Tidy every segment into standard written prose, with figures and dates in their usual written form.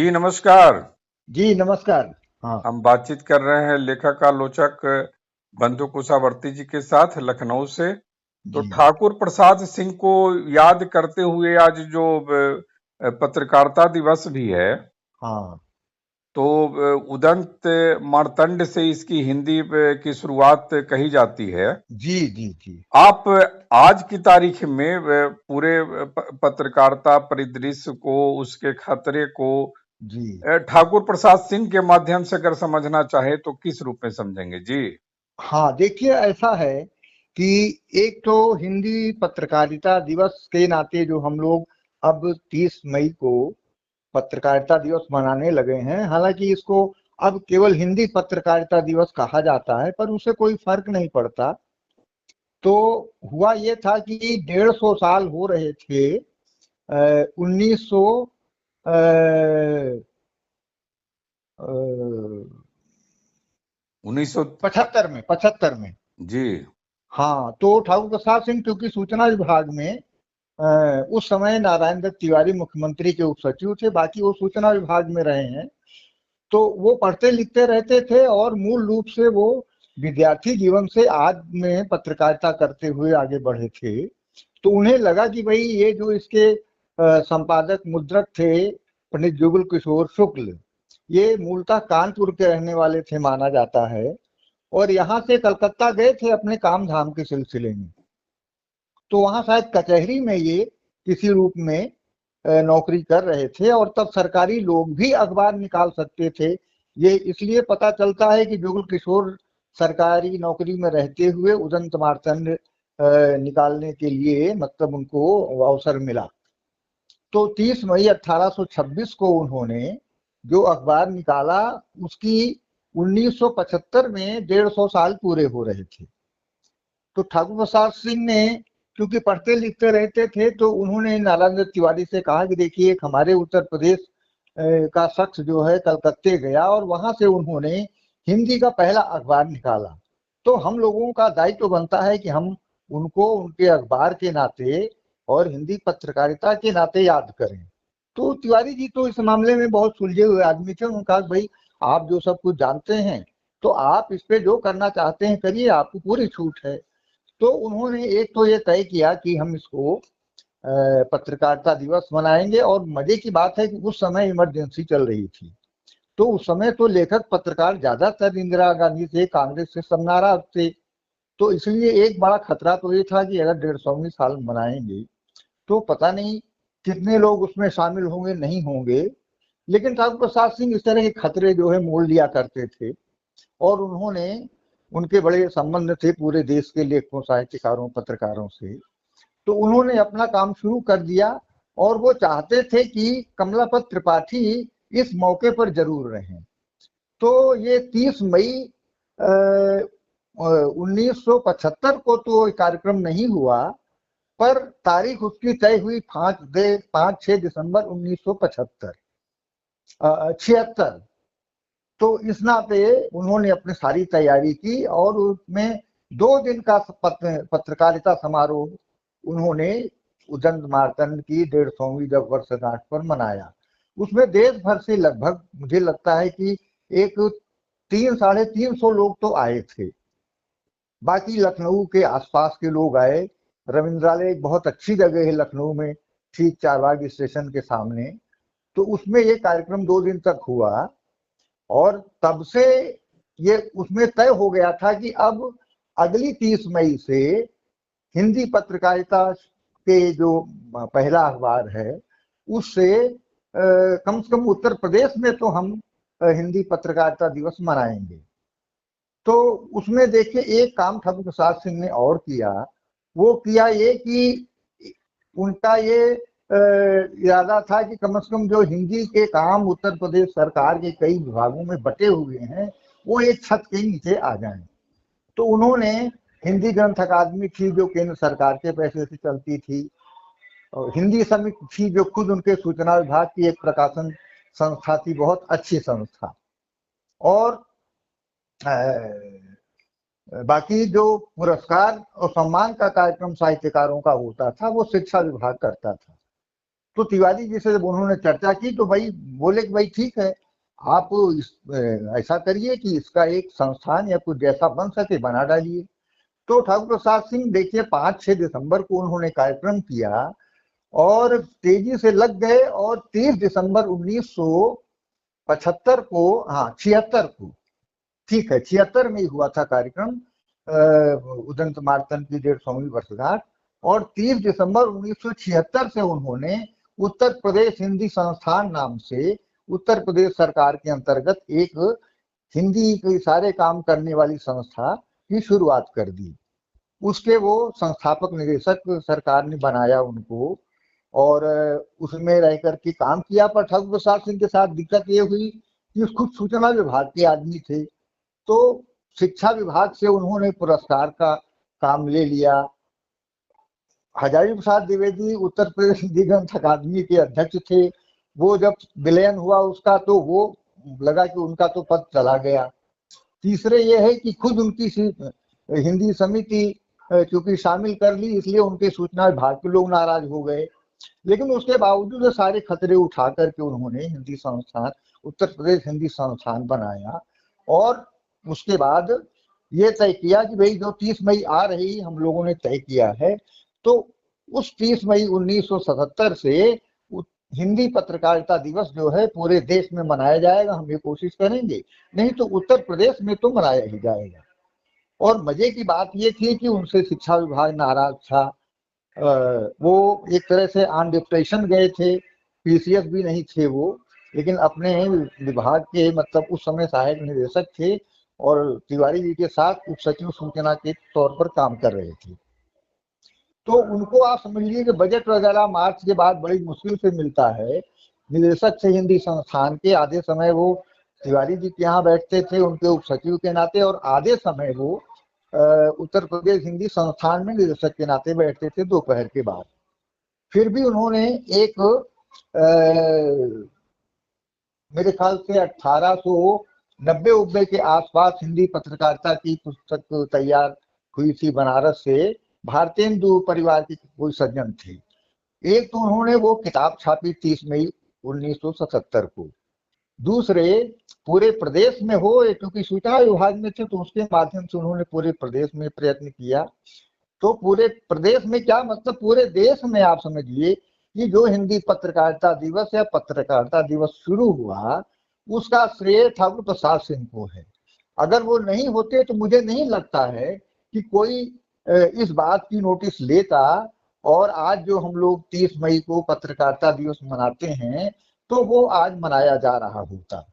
जी नमस्कार। जी नमस्कार। हाँ हम बातचीत कर रहे हैं लेखक आलोचक बंधु कुशावर्ती जी के साथ लखनऊ से। तो जी ठाकुर प्रसाद सिंह को याद करते हुए आज जो पत्रकारिता दिवस भी है, हाँ तो उदंत मार्तंड से इसकी हिंदी की शुरुआत कही जाती है। जी जी जी आप आज की तारीख में पूरे पत्रकारिता परिदृश्य को, उसके खतरे को जी। ठाकुर प्रसाद सिंह के माध्यम से अगर समझना चाहे तो किस रूप में समझेंगे जी? हाँ देखिए, ऐसा है कि एक तो हिंदी पत्रकारिता दिवस के नाते जो हम लोग अब 30 मई को पत्रकारिता दिवस मनाने लगे हैं, हालांकि इसको अब केवल हिंदी पत्रकारिता दिवस कहा जाता है, पर उससे कोई फर्क नहीं पड़ता। तो हुआ ये था कि 150 साल हो रहे थे 1900 उन्नीस सौ। 75 में। जी। हाँ, तो ठाकुर प्रसाद सिंह क्योंकि सूचना विभाग में उस समय नारायण दत्त तिवारी मुख्यमंत्री के उप सचिव थे, बाकी वो सूचना विभाग में रहे हैं। तो वो पढ़ते लिखते रहते थे और मूल रूप से वो विद्यार्थी जीवन से आज में पत्रकारिता करते हुए आगे बढ़े थे। तो उन्हें लगा कि भाई ये जो इसके संपादक मुद्रक थे पंडित जुगल किशोर शुक्ल, ये मूलतः कानपुर के रहने वाले थे माना जाता है, और यहाँ से कलकत्ता गए थे अपने काम धाम के सिलसिले में। तो वहां शायद कचहरी में ये किसी रूप में नौकरी कर रहे थे, और तब सरकारी लोग भी अखबार निकाल सकते थे। ये इसलिए पता चलता है कि जुगल किशोर सरकारी नौकरी में रहते हुए उदंत मार्तंड निकालने के लिए मतलब उनको अवसर मिला। तो 30 मई 1826 को उन्होंने जो अखबार निकाला, उसकी 1975 में 150 साल पूरे हो रहे थे। तो ठाकुर प्रसाद सिंह ने क्योंकि पढ़ते लिखते रहते थे, तो उन्होंने नारायण दत्त तिवारी से कहा कि देखिए, एक हमारे उत्तर प्रदेश का शख्स जो है कलकत्ते गया और वहां से उन्होंने हिंदी का पहला अखबार निकाला, तो हम लोगों का दायित्व बनता है कि हम उनको उनके अखबार के नाते और हिंदी पत्रकारिता के नाते याद करें। तो तिवारी जी तो इस मामले में बहुत सुलझे हुए आदमी थे। उन्होंने कहा भाई, आप जो सब कुछ जानते हैं तो आप इस पे जो करना चाहते हैं करिए, आपको पूरी छूट है। तो उन्होंने एक तो ये तय किया कि हम इसको पत्रकारिता दिवस मनाएंगे। और मजे की बात है कि उस समय इमरजेंसी चल रही थी, तो उस समय तो लेखक पत्रकार ज्यादातर इंदिरा गांधी से, कांग्रेस से सब नाराज थे। तो इसलिए एक बड़ा खतरा तो ये था कि अगर 150वीं साल मनाएंगे तो पता नहीं कितने लोग उसमें शामिल होंगे नहीं होंगे। लेकिन ठाकुर प्रसाद सिंह इस तरह के खतरे जो है मोल लिया करते थे, और उन्होंने, उनके बड़े संबंध थे पूरे देश के लेखकों, साहित्यकारों, पत्रकारों से। तो उन्होंने अपना काम शुरू कर दिया, और वो चाहते थे कि कमलापत त्रिपाठी इस मौके पर जरूर रहें। तो ये 30 मई 1975 को तो कार्यक्रम नहीं हुआ, पर तारीख उसकी तय हुई 5-6 दिसंबर 1975 76। तो इस नाते उन्होंने अपनी सारी तैयारी की, और उसमें 2 दिन का पत्रकारिता समारोह उन्होंने उदंत मार्तंड की 150वीं जब वर्षगांठ पर मनाया। उसमें देश भर से लगभग मुझे लगता है कि एक 300-350 लोग तो आए थे। बाकी लखनऊ के आसपास के लोग आए। रविंद्रालय एक बहुत अच्छी जगह है लखनऊ में, ठीक चारबाग स्टेशन के सामने। तो उसमें ये कार्यक्रम 2 दिन तक हुआ, और तब से ये उसमें तय हो गया था कि अब अगली 30 मई से हिंदी पत्रकारिता के जो पहला अखबार है उससे कम से कम उत्तर प्रदेश में तो हम हिंदी पत्रकारिता दिवस मनाएंगे। तो उसमें देखिए, एक काम ठाकुर प्रसाद सिंह ने और किया। वो किया ये कि उनका ये इरादा था कि कम से कम जो हिंदी के काम उत्तर प्रदेश सरकार के कई विभागों में बटे हुए हैं, वो एक छत के नीचे आ जाएं। तो उन्होंने हिंदी ग्रंथ अकादमी थी जो केंद्र सरकार के पैसे से चलती थी, और हिंदी समिति थी जो खुद उनके सूचना विभाग की एक प्रकाशन संस्था थी, बहुत अच्छी संस्था। और बाकी जो पुरस्कार और सम्मान का कार्यक्रम साहित्यकारों का होता था वो शिक्षा विभाग करता था। तो तिवारी जी से जब उन्होंने चर्चा की तो भाई बोले कि भाई ठीक है, आप ऐसा करिए कि इसका एक संस्थान या कुछ जैसा बन सके बना डालिए। तो ठाकुर प्रसाद सिंह देखिए 5-6 दिसंबर को उन्होंने कार्यक्रम किया और तेजी से लग गए, और 30 दिसंबर 1975 को, हाँ 76 को, ठीक है 76 में ही हुआ था कार्यक्रम, उदंत मार्तंड की 150वीं वर्षगांठ। और 30 दिसंबर 1976 से उन्होंने उत्तर प्रदेश हिंदी संस्थान नाम से उत्तर प्रदेश सरकार के अंतर्गत एक हिंदी के सारे काम करने वाली संस्था की शुरुआत कर दी। उसके वो संस्थापक निदेशक सरकार ने बनाया उनको, और उसमें रह करके काम किया। पर ठाकुर प्रसाद सिंह के साथ दिक्कत ये हुई कि खुद सूचना विभाग के आदमी थे, तो शिक्षा विभाग से उन्होंने पुरस्कार का काम ले लिया। हजारी प्रसाद द्विवेदी उत्तर प्रदेश हिंदी ग्रंथ अकादमी के अध्यक्ष थे, वो जब विलयन हुआ उसका तो वो लगा कि उनका तो पद चला गया। तीसरे ये है कि खुद उनकी हिंदी समिति क्योंकि शामिल कर ली, इसलिए उनके सूचना विभाग के लोग नाराज हो गए। लेकिन उसके बावजूद सारे खतरे उठा करके उन्होंने हिंदी संस्थान, उत्तर प्रदेश हिंदी संस्थान बनाया। और उसके बाद ये तय किया कि भाई जो 30 मई आ रही हम लोगों ने तय किया है, तो उस 30 मई 1977 से हिंदी पत्रकारिता दिवस जो है पूरे देश में मनाया जाएगा। हम ये कोशिश करेंगे, नहीं तो उत्तर प्रदेश में तो मनाया ही जाएगा। और मजे की बात ये थी कि उनसे शिक्षा विभाग नाराज था। वो एक तरह से ऑन डिप्रेशन गए थे, पीसीएस भी नहीं थे वो, लेकिन अपने विभाग के मतलब उस समय सहायक निदेशक थे और तिवारी जी के साथ उप सचिव सूचना के तौर पर काम कर रहे थे। तो उनको आप समझ लीजिए कि बजट वगैरह मार्च के बाद बड़ी मुश्किल से मिलता है। निदेशक से हिंदी संस्थान के आधे समय वो तिवारी जी के यहाँ बैठते थे उनके उप सचिव के नाते, और आधे समय वो उत्तर प्रदेश हिंदी संस्थान में निदेशक के नाते बैठते थे दोपहर के बाद। फिर भी उन्होंने एक मेरे ख्याल से 1890 के आसपास हिंदी पत्रकारिता की पुस्तक तैयार हुई थी बनारस से, भारतेंदु परिवार के कोई सज्जन थे। एक तो उन्होंने वो किताब छापी 30 मई 1977 को। दूसरे, पूरे प्रदेश में हो, क्योंकि सूचना विभाग में थे तो उसके माध्यम से उन्होंने पूरे प्रदेश में प्रयत्न किया। तो पूरे प्रदेश में क्या मतलब पूरे देश में आप समझिए कि जो हिंदी पत्रकारिता दिवस या पत्रकारिता दिवस शुरू हुआ उसका श्रेय ठाकुर प्रसाद सिंह को है। अगर वो नहीं होते तो मुझे नहीं लगता है कि कोई इस बात की नोटिस लेता, और आज जो हम लोग 30 मई को पत्रकारिता दिवस मनाते हैं तो वो आज मनाया जा रहा होता।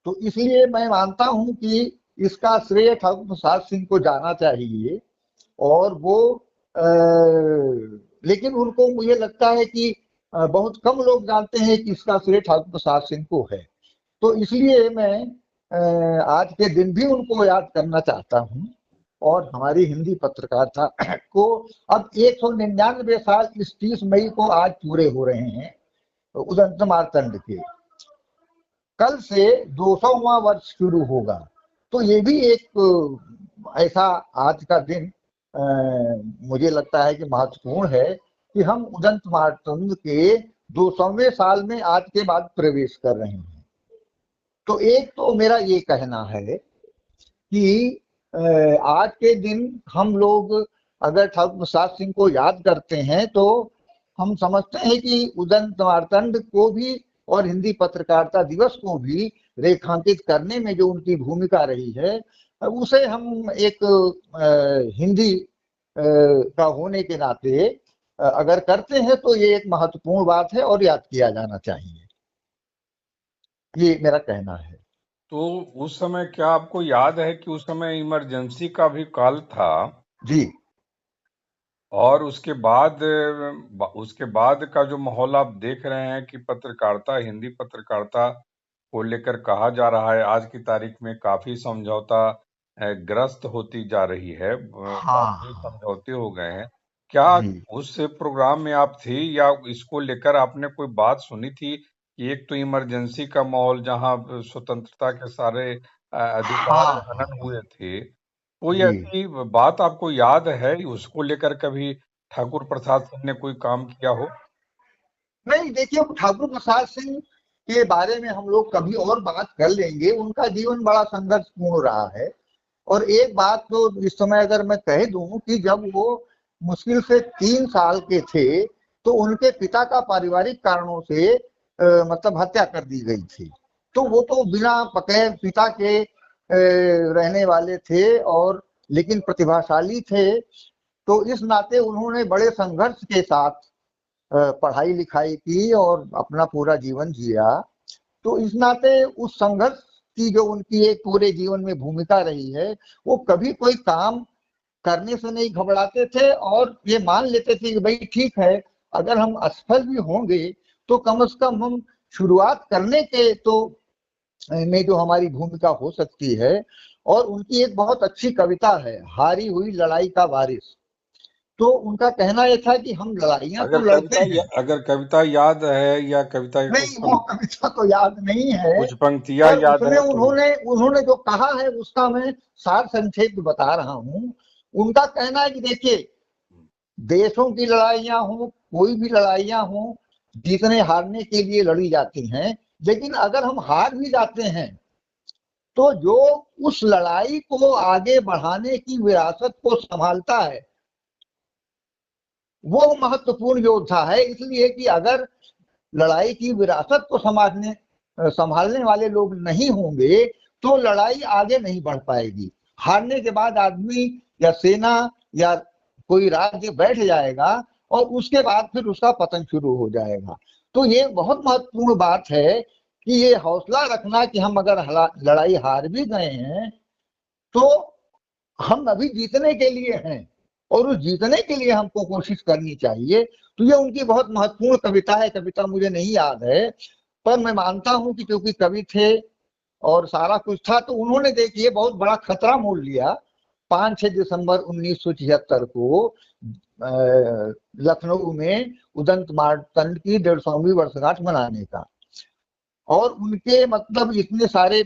तो इसलिए मैं मानता हूं कि इसका श्रेय ठाकुर प्रसाद सिंह को जाना चाहिए। और वो लेकिन उनको मुझे लगता है कि बहुत कम लोग जानते हैं कि इसका श्रेय ठाकुर प्रसाद सिंह को है। तो इसलिए मैं आज के दिन भी उनको याद करना चाहता हूं। और हमारी हिंदी पत्रकारिता को अब 199 साल इस 30 मई को आज पूरे हो रहे हैं उदंत मार्तंड के। कल से 200वां वर्ष शुरू होगा। तो ये भी एक ऐसा आज का दिन मुझे लगता है कि महत्वपूर्ण है कि हम उदंत मार्तंड के 200वें साल में आज के बाद प्रवेश कर रहे हैं। तो एक तो मेरा ये कहना है कि आज के दिन हम लोग अगर ठाकुर प्रसाद सिंह को याद करते हैं तो हम समझते हैं कि उदंत मार्तंड को भी और हिंदी पत्रकारिता दिवस को भी रेखांकित करने में जो उनकी भूमिका रही है उसे हम एक हिंदी का होने के नाते अगर करते हैं तो ये एक महत्वपूर्ण बात है और याद किया जाना चाहिए। ये मेरा कहना है। तो उस समय क्या आपको याद है कि उस समय इमरजेंसी का भी काल था? जी। और उसके बाद का जो माहौल आप देख रहे हैं कि पत्रकारिता, हिंदी पत्रकारिता को लेकर कहा जा रहा है आज की तारीख में काफी समझौता ग्रस्त होती जा रही है, काफी हाँ। समझौते हो गए हैं। क्या जी। उस प्रोग्राम में आप थी या इसको लेकर आपने कोई बात सुनी थी कि एक तो इमरजेंसी का माहौल जहां स्वतंत्रता के सारे अधिकार हाँ। हनन हाँ। हुए थे, कोई जी। ऐसी बात आपको याद है उसको लेकर कभी ठाकुर प्रसाद सिंह ने कोई काम किया हो? नहीं, देखिए ठाकुर प्रसाद सिंह के बारे में हम लोग कभी और बात कर लेंगे। उनका जीवन बड़ा संघर्षपूर्ण रहा है। और एक बात तो इस समय अगर मैं कह दूं कि जब वो मुश्किल से 3 साल के थे तो उनके पिता का पारिवारिक कारणों से मतलब हत्या कर दी गई थी। तो वो तो बिना पके पिता के रहने वाले थे, और लेकिन प्रतिभाशाली थे। तो इस नाते उन्होंने बड़े संघर्ष के साथ पढ़ाई लिखाई की और अपना पूरा जीवन जिया। तो इस नाते उस संघर्ष की जो उनकी एक पूरे जीवन में भूमिका रही है, वो कभी कोई काम करने से नहीं घबराते थे और ये मान लेते थे कि भाई ठीक है, अगर हम असफल भी होंगे तो कम से कम हम शुरुआत करने के तो में जो हमारी भूमिका हो सकती है। और उनकी एक बहुत अच्छी कविता है, हारी हुई लड़ाई का वारिस। तो उनका कहना यह था कि हम लड़ाइयां तो लड़ते हैं। अगर कविता याद है या कविता के नहीं, वो कविता तो याद नहीं है, कुछ पंक्तियां पर याद उसमें है तो। उन्होंने जो कहा है उसका मैं सार संक्षेप बता रहा हूं। उनका कहना है कि देखिए, देशों की लड़ाइयां हो, कोई भी लड़ाइयां हो, जीतने हारने के लिए लड़ी जाती हैं। लेकिन अगर हम हार भी जाते हैं तो जो उस लड़ाई को आगे बढ़ाने की विरासत को संभालता है वो महत्वपूर्ण योद्धा है। इसलिए कि अगर लड़ाई की विरासत को संभालने वाले लोग नहीं होंगे तो लड़ाई आगे नहीं बढ़ पाएगी। हारने के बाद आदमी या सेना या कोई राज्य बैठ जाएगा और उसके बाद फिर उसका पतन शुरू हो जाएगा। तो ये बहुत महत्वपूर्ण बात है कि ये हौसला रखना कि हम अगर लड़ाई हार भी गए हैं तो हम अभी जीतने के लिए हैं और उस जीतने के लिए हमको कोशिश करनी चाहिए। तो ये उनकी बहुत महत्वपूर्ण कविता है। कविता मुझे नहीं याद है, पर मैं मानता हूं कि क्योंकि कवि थे और सारा कुछ था, तो उन्होंने देखिए बहुत बड़ा खतरा मोल लिया 5-6 दिसंबर 1976 को लखनऊ में उदंत मार्तंड की 150वीं वर्षगांठ मनाने का। और उनके मतलब इतने सारे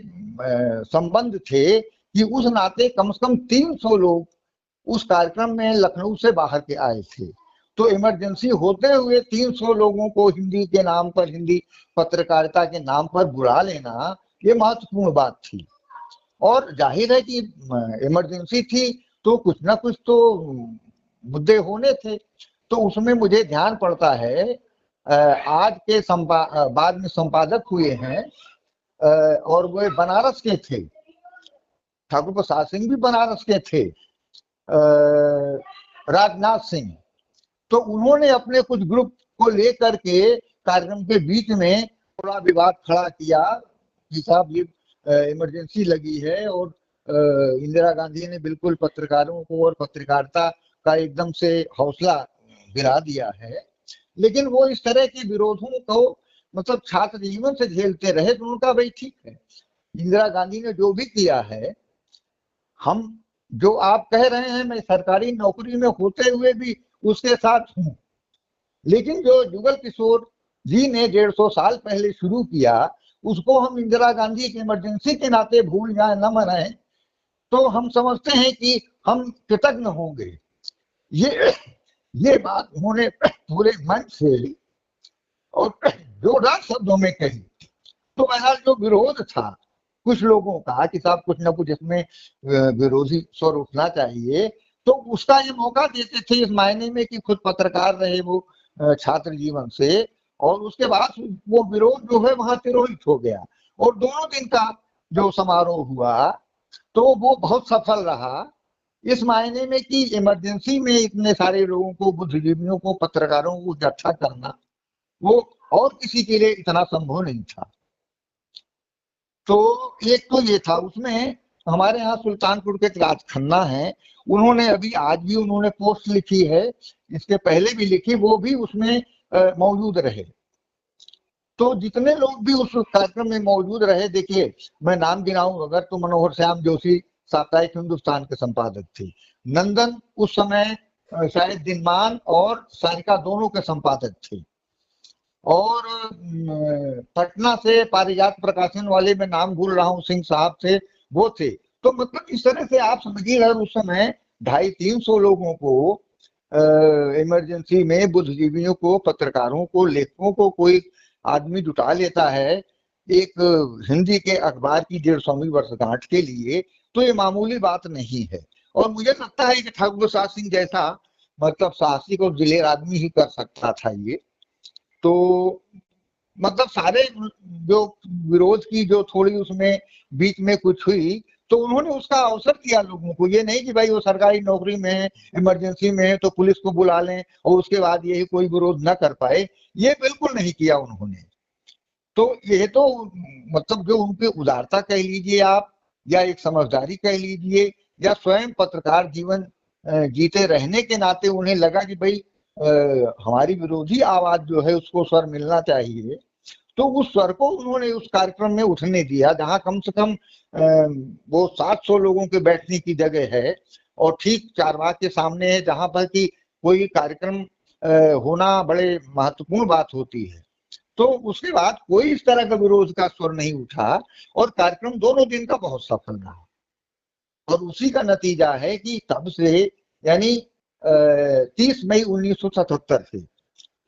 संबंध थे कि उस नाते कम से कम 300 लोग उस कार्यक्रम में लखनऊ से बाहर के आए थे। तो इमरजेंसी होते हुए 300 लोगों को हिंदी के नाम पर, हिंदी पत्रकारिता के नाम पर बुला लेना, ये महत्वपूर्ण बात थी। और जाहिर है कि इमरजेंसी थी तो कुछ ना कुछ तो मुद्दे होने थे। तो उसमें मुझे ध्यान पड़ता है, आज के बाद में संपादक हुए हैं और वो बनारस के थे, ठाकुर प्रसाद सिंह भी बनारस के थे, राजनाथ सिंह। तो उन्होंने अपने कुछ ग्रुप को लेकर के कार्यक्रम के बीच में थोड़ा विवाद खड़ा किया कि साहब ये इमरजेंसी लगी है और इंदिरा गांधी ने बिल्कुल पत्रकारों को और पत्रकारिता का एकदम से हौसला गिरा दिया है। लेकिन वो इस तरह के विरोधों को मतलब छात्र जीवन से झेलते रहे। तो उनका भाई ठीक है, इंदिरा गांधी ने जो भी किया है, हम जो आप कह रहे हैं मैं सरकारी नौकरी में होते हुए भी उसके साथ हूं, लेकिन जो जुगल किशोर जी ने 150 साल पहले शुरू किया उसको हम इंदिरा गांधी की इमरजेंसी के नाते भूल जाए, न मनाएं, तो हम समझते हैं कि हम कृतज्ञ होंगे। ये बात उन्होंने पूरे मन से और जोरदार शब्दों में कही। तो बहरहाल जो विरोध था कुछ लोगों का कि साहब कुछ ना कुछ इसमें विरोधी स्वर उठना चाहिए, तो उसका ये मौका देते थे इस मायने में कि खुद पत्रकार रहे वो छात्र जीवन से। और उसके बाद वो विरोध जो है वहां तिरोहित हो गया। और दोनों दिन का जो समारोह हुआ तो वो बहुत सफल रहा, इस मायने में कि इमरजेंसी में इतने सारे लोगों को, बुद्धिजीवियों को, पत्रकारों को इकट्ठा करना वो और किसी के लिए इतना संभव नहीं था। तो एक तो ये था। उसमें हमारे यहाँ सुल्तानपुर के राज खन्ना है, उन्होंने अभी आज भी उन्होंने पोस्ट लिखी है, इसके पहले भी लिखी, वो भी उसमें मौजूद रहे। तो जितने लोग भी उस कार्यक्रम में मौजूद रहे, देखिए मैं नाम गिनाऊं अगर तो मनोहर श्याम जोशी साप्ताहिक हिंदुस्तान के संपादक थे, नंदन उस समय शायद दिनमान और सारिका दोनों के संपादक थे, और पटना से पारिजात प्रकाशन वाले में नाम भूल रहा हूँ, सिंह साहब थे, वो थे। तो मतलब इस तरह से आप समझिए अगर उस समय 250-300 लोगों को इमरजेंसी में बुद्धिजीवियों को, पत्रकारों को, लेखकों को कोई आदमी जुटा लेता है एक हिंदी के अखबार की 150वीं वर्षगांठ के लिए, तो ये मामूली बात नहीं है। और मुझे लगता है कि ठाकुर प्रसाद सिंह जैसा मतलब साहसिक और दिलेर आदमी ही कर सकता था ये। तो मतलब सारे जो विरोध की जो थोड़ी उसमें बीच में कुछ हुई, तो उन्होंने उसका अवसर दिया लोगों को। ये नहीं कि भाई वो सरकारी नौकरी में है, इमरजेंसी में है तो पुलिस को बुला लें और उसके बाद यही कोई विरोध न कर पाए, ये बिल्कुल नहीं किया उन्होंने। तो ये तो मतलब जो उनकी उदारता कह लीजिए आप, या एक समझदारी कह लीजिए, या स्वयं पत्रकार जीवन जीते रहने के नाते उन्हें लगा कि भाई हमारी विरोधी आवाज जो है उसको स्वर मिलना चाहिए, तो उस स्वर को उन्होंने उस कार्यक्रम में उठने दिया, जहां कम से कम वो 700 लोगों के बैठने की जगह है और ठीक चारबाग के सामने है, जहां पर कि कोई कार्यक्रम होना बड़े महत्वपूर्ण बात होती है। तो उसके बाद कोई इस तरह का विरोध का स्वर नहीं उठा और कार्यक्रम दोनों दिन का बहुत सफल रहा। और उसी का नतीजा है कि तब से, यानी 30 मई 1977 से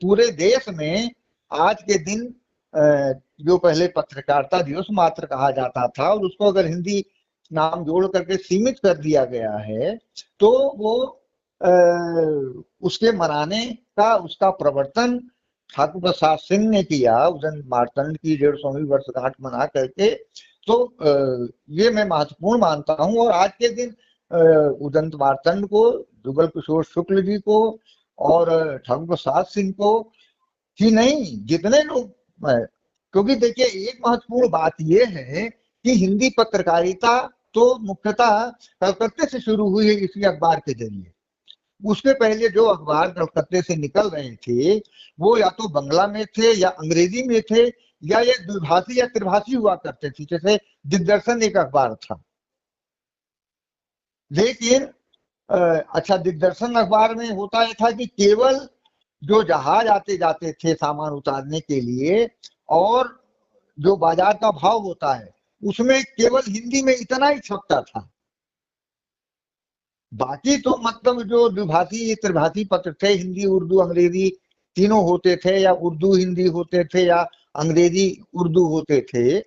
पूरे देश में आज के दिन जो पहले पत्रकारिता दिवस मात्र कहा जाता था और उसको अगर हिंदी नाम जोड़ करके सीमित कर दिया गया है, तो वो उसके मनाने का, उसका प्रवर्तन ठाकुर प्रसाद सिंह ने किया उदंत मार्तंड की 150वीं वर्षगांठ मना करके। तो ये मैं महत्वपूर्ण मानता हूं। और आज के दिन उदंत मार्तंड को, जुगल किशोर शुक्ल जी को और ठाकुर प्रसाद सिंह को ही नहीं, जितने लोग, क्योंकि देखिए एक महत्वपूर्ण बात यह है कि हिंदी पत्रकारिता तो मुख्यतः कलकत्ते से शुरू हुई है इसी अखबार के जरिए। उसके पहले जो अखबार कलकत्ते से निकल रहे थे वो या तो बंगला में थे या अंग्रेजी में थे, या ये द्विभाषी या त्रिभाषी हुआ करते थे। जैसे दिग्दर्शन एक अखबार था, लेकिन अच्छा, दिग्दर्शन अखबार में होता यह था कि केवल जो जहाज आते जाते थे सामान उतारने के लिए, और जो बाजार का भाव होता है उसमें केवल हिंदी में इतना ही छपता था। बाकी तो मतलब जो द्विभाषी त्रिभाषी पत्र थे, हिंदी उर्दू अंग्रेजी तीनों होते थे, या उर्दू हिंदी होते थे, या अंग्रेजी उर्दू होते थे।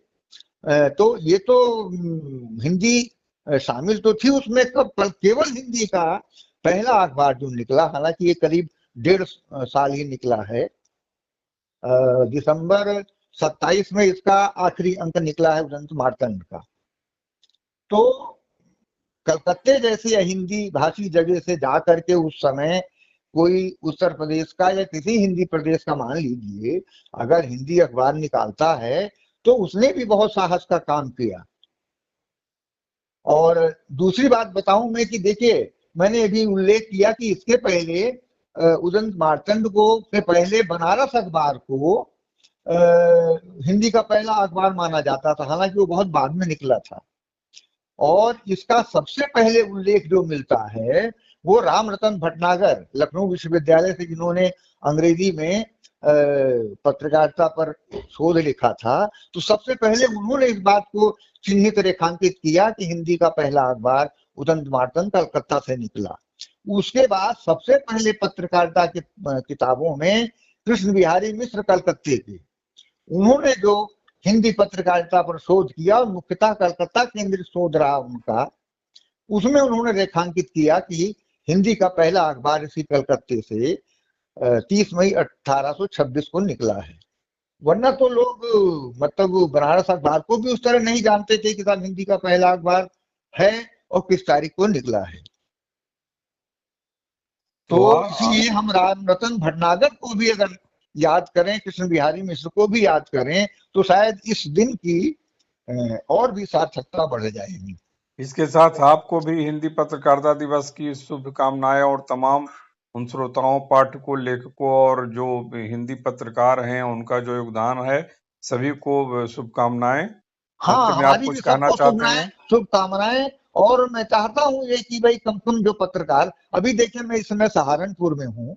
तो ये तो हिंदी शामिल तो थी उसमें। केवल हिंदी का पहला अखबार जो निकला, हालांकि ये करीब 1.5 साल ही निकला है, दिसंबर 27 में इसका आखिरी अंक निकला है उदंत मार्तंड का। तो कलकत्ते जैसी हिंदी भाषी जगह से जा करके उस समय कोई उत्तर प्रदेश का या किसी हिंदी प्रदेश का मान लीजिए अगर हिंदी अखबार निकालता है, तो उसने भी बहुत साहस का काम किया। और दूसरी बात बताऊं मैं कि देखिए, मैंने अभी उल्लेख किया कि इसके पहले उदंत मार्तंड को से पहले बनारस अखबार को हिंदी का पहला अखबार माना जाता था, हालांकि वो बहुत बाद में निकला था। और इसका सबसे पहले उल्लेख जो मिलता है वो राम रतन भटनागर, लखनऊ विश्वविद्यालय से, जिन्होंने अंग्रेजी में पत्रकारिता पर शोध लिखा था। तो सबसे पहले उन्होंने इस बात को चिन्हित रेखांकित किया कि हिंदी का पहला अखबार उदंत मार्तंड कलकत्ता से निकला। उसके बाद सबसे पहले पत्रकारिता की किताबों में कृष्ण बिहारी मिश्र कलकत्ते के, उन्होंने जो हिंदी पत्रकारिता पर शोध किया और मुख्यतः कलकत्ता केंद्रित शोध रहा उनका, उसमें उन्होंने रेखांकित किया कि हिंदी का पहला अखबार इसी कलकत्ते से 30 मई 1826 को निकला है। वरना तो लोग मतलब बनारस अखबार को भी उस तरह नहीं जानते थे कि साहब हिंदी का पहला अखबार है और किस तारीख को निकला है। तो इसलिए हम राम रतन भटनागर को भी अगर याद करें, कृष्ण बिहारी मिश्र को भी याद करें, तो शायद इस दिन की और भी सार्थकता बढ़ जाएगी। इसके साथ आपको भी हिंदी पत्रकारिता दिवस की शुभकामनाएं, और तमाम उन श्रोताओं, पाठकों, लेखकों और जो हिंदी पत्रकार हैं उनका जो योगदान है, सभी को शुभकामनाएं। हाँ, अंत में आप हमारी भी कुछ कहना सबको चाहते हैं? शुभकामनाएं। और मैं चाहता हूँ ये कि भाई कम से कम जो पत्रकार, अभी देखिए मैं इस समय सहारनपुर में हूँ,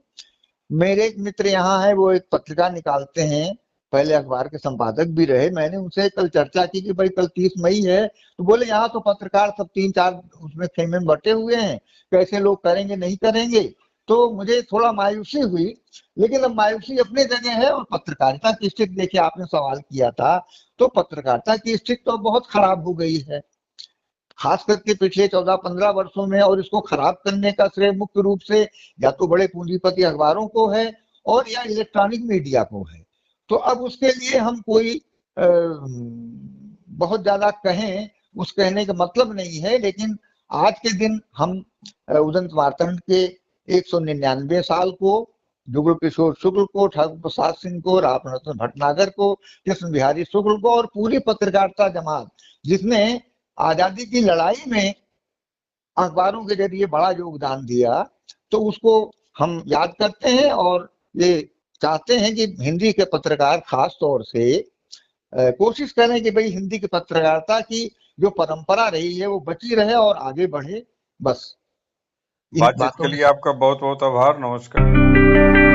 मेरे एक मित्र यहाँ है, वो एक पत्रिका निकालते हैं, पहले अखबार के संपादक भी रहे। मैंने उनसे कल चर्चा की कि भाई कल 30 मई है, तो बोले यहाँ तो पत्रकार सब 3-4 उसमें खेमे में बटे हुए हैं, कैसे लोग करेंगे नहीं करेंगे। तो मुझे थोड़ा मायूसी हुई। लेकिन अब मायूसी अपनी जगह है, और पत्रकारिता की स्थिति देखिए, आपने सवाल किया था, तो पत्रकारिता की स्थिति तो बहुत खराब हो गई है, खास करके पिछले 14-15 वर्षों में। और इसको खराब करने का श्रेय मुख्य रूप से या तो बड़े पूंजीपति अखबारों को है, और या इलेक्ट्रॉनिक मीडिया को है। तो अब उसके लिए हम कोई बहुत ज्यादा कहें, उस कहने का मतलब नहीं है। लेकिन आज के दिन हम उदंत मार्तंड के 199 साल को, जुगल किशोर शुक्ल को, ठाकुर प्रसाद सिंह को, रामरतन भटनागर को, कृष्ण बिहारी शुक्ल को, और पूरी पत्रकारिता जमात जिसने आजादी की लड़ाई में अखबारों के जरिए बड़ा योगदान दिया, तो उसको हम याद करते हैं। और ये चाहते हैं कि हिंदी के पत्रकार खास तौर से कोशिश करें कि भाई हिंदी की पत्रकारिता की जो परंपरा रही है वो बची रहे और आगे बढ़े। बस इन बातचीत बातों के के लिए साथ आपका बहुत बहुत आभार। नमस्कार।